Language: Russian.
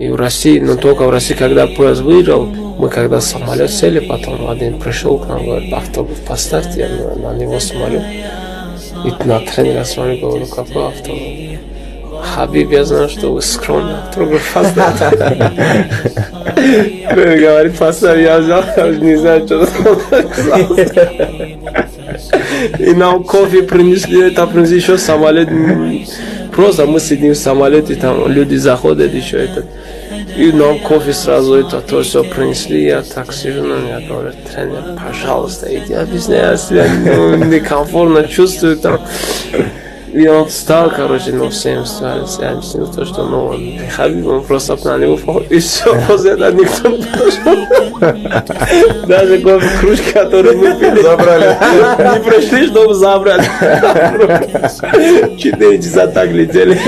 И в России, но только в России, когда поезд выезжал, мы когда в самолет сели, потом один пришел к нам, говорит, автобус поставьте, я на него смотрю. И на тренера смотрю, говорю, какой автобус? Хабиб, я знаю, что вы скромный автограф поставьте. Говорит, поставь, я взял, не знаю, что там. И нам кофе принесли, это принесли еще самолет. Просто мы сидим в самолете, там люди заходят еще этот. И нам кофе сразу это то все принесли. Я так сижу, на меня говорят, тренер, пожалуйста, иди объясняй, я себя некомфортно чувствую там. И он встал, короче, всем встали, я объяснил то, что, Хабиб, он просто на него похож. И все, после этого никто не пошел. Даже кофе, кружки, которые мы пили, забрали. Не пришли, чтобы забрать. 4 часа так летели.